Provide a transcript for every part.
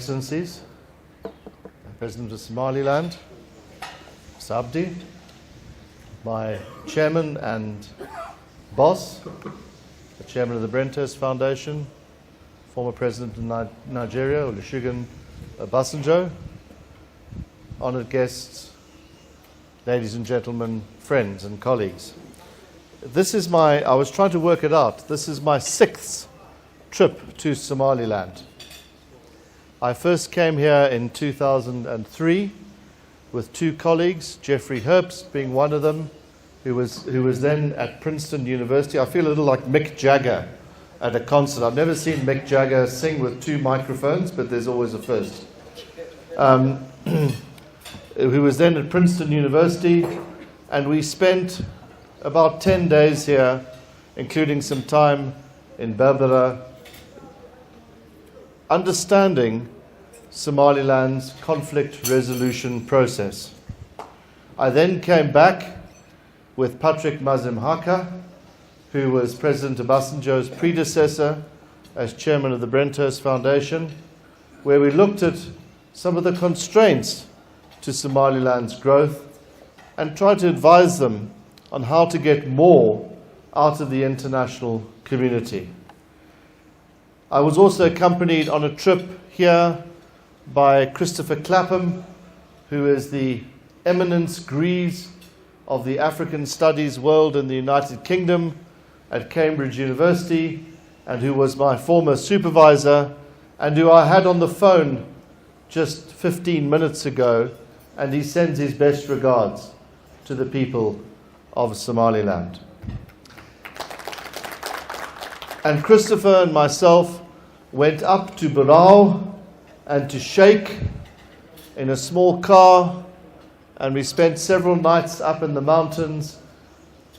Excellencies, President of Somaliland, Sabdi, my chairman and boss, the chairman of the Brenthurst Foundation, former president of Nigeria, Olusegun Obasanjo, honored guests, ladies and gentlemen, friends and colleagues. I was trying to work it out, this is my 6th trip to Somaliland. I first came here in 2003 with 2 colleagues, Jeffrey Herbst being one of them, who was then at Princeton University. I feel a little like Mick Jagger at a concert. I've never seen Mick Jagger sing with 2 microphones, but there's always a first. Who was then at Princeton University, and we spent about 10 days here, including some time in Berbera, understanding Somaliland's conflict resolution process. I then came back with Patrick Mazimhaka, who was President Obasanjo's predecessor as chairman of the Brenthurst Foundation, where we looked at some of the constraints to Somaliland's growth and tried to advise them on how to get more out of the international community. I was also accompanied on a trip here by Christopher Clapham, who is the eminence grise of the African studies world in the United Kingdom at Cambridge University, and who was my former supervisor, and who I had on the phone just 15 minutes ago, and he sends his best regards to the people of Somaliland. And Christopher and myself went up to Barao and to Sheikh in a small car, and we spent several nights up in the mountains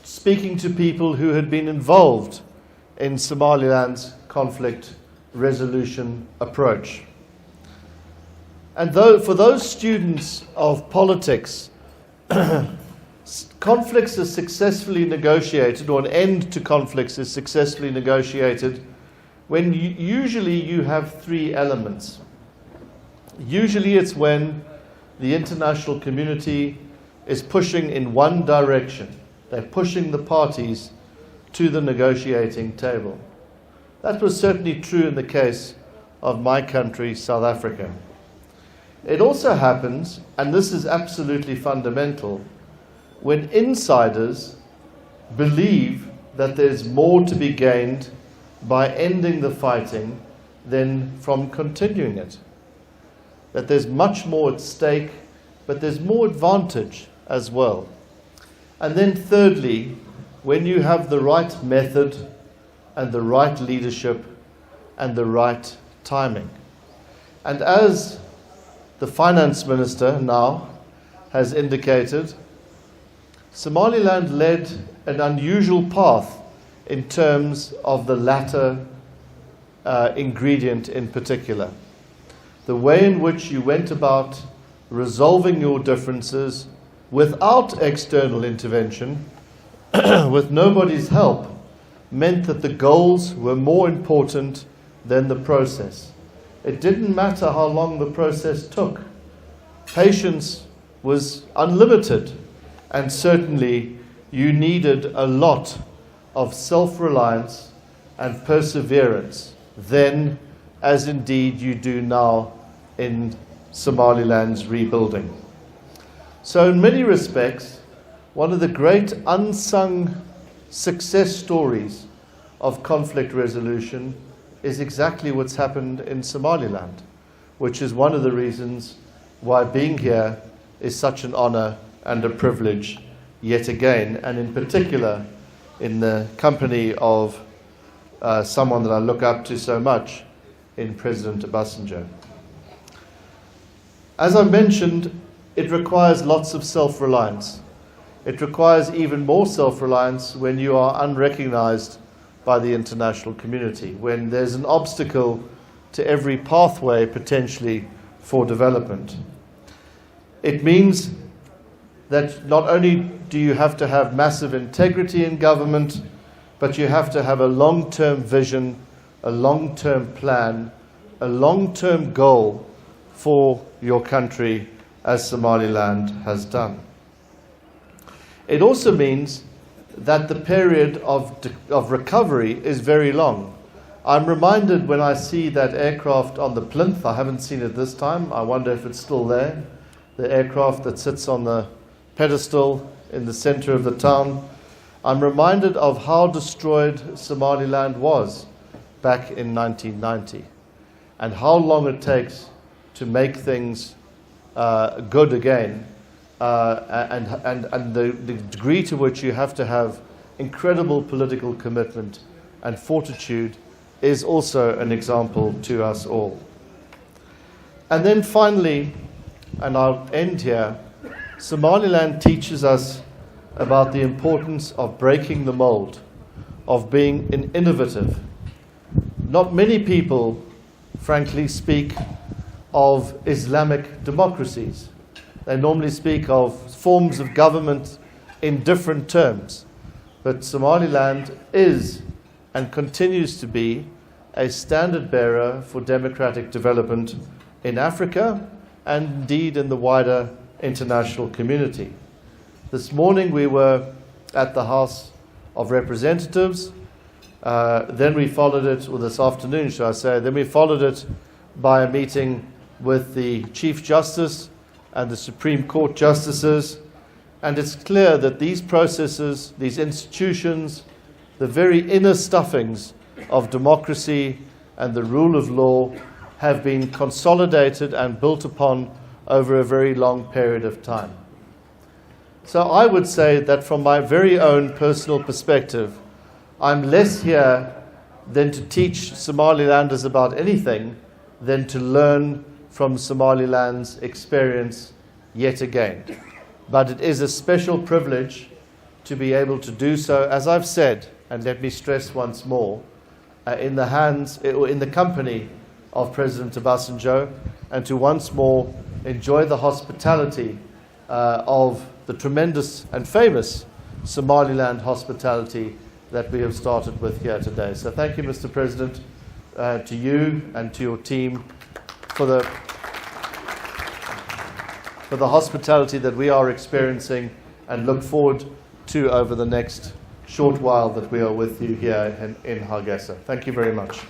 speaking to people who had been involved in Somaliland's conflict resolution approach. And for those students of politics, conflicts are successfully negotiated, or an end to conflicts is successfully negotiated when usually you have 3 elements. Usually it's when the international community is pushing in one direction. They're pushing the parties to the negotiating table. That was certainly true in the case of my country, South Africa. It also happens, and this is absolutely fundamental, when insiders believe that there's more to be gained by ending the fighting than from continuing it. That there's much more at stake, but there's more advantage as well. And then thirdly, when you have the right method and the right leadership and the right timing. And as the finance minister now has indicated, Somaliland led an unusual path in terms of the latter ingredient in particular. The way in which you went about resolving your differences without external intervention, with nobody's help, meant that the goals were more important than the process. It didn't matter how long the process took. Patience was unlimited, and certainly you needed a lot of self-reliance and perseverance then, as indeed you do now in Somaliland's rebuilding. So in many respects, one of the great unsung success stories of conflict resolution is exactly what's happened in Somaliland, which is one of the reasons why being here is such an honor and a privilege yet again, and in particular in the company of someone that I look up to so much in President Obasanjo. As I mentioned, it requires lots of self-reliance. It requires even more self-reliance when you are unrecognized by the international community, when there's an obstacle to every pathway potentially for development. It means that not only do you have to have massive integrity in government, but you have to have a long-term vision, a long-term plan, a long-term goal for your country as Somaliland has done. It also means that the period of recovery is very long. I'm reminded when I see that aircraft on the plinth, I haven't seen it this time, I wonder if it's still there, the aircraft that sits on the pedestal in the center of the town. I'm reminded of how destroyed Somaliland was back in 1990 and how long it takes to make things good again, and the degree to which you have to have incredible political commitment and fortitude is also an example to us all. And then finally, and I'll end here, Somaliland teaches us about the importance of breaking the mold, of being innovative. Not many people, frankly, speak of Islamic democracies. They normally speak of forms of government in different terms. But Somaliland is and continues to be a standard bearer for democratic development in Africa and indeed in the wider international community. This morning we were at the House of Representatives. Then we followed it, or this afternoon, shall I say, then we followed it by a meeting with the Chief Justice and the Supreme Court Justices. And it's clear that these processes, these institutions, the very inner stuffings of democracy and the rule of law have been consolidated and built upon over a very long period of time. So I would say that from my very own personal perspective, I'm less here than to teach Somalilanders about anything than to learn from Somaliland's experience yet again. But it is a special privilege to be able to do so, as I've said, and let me stress once more, in the company of President Obasanjo, and to once more enjoy the hospitality of the tremendous and famous Somaliland hospitality that we have started with here today. So thank you, Mr. President, to you and to your team for the hospitality that we are experiencing and look forward to over the next short while that we are with you here in Hargeisa. Thank you very much.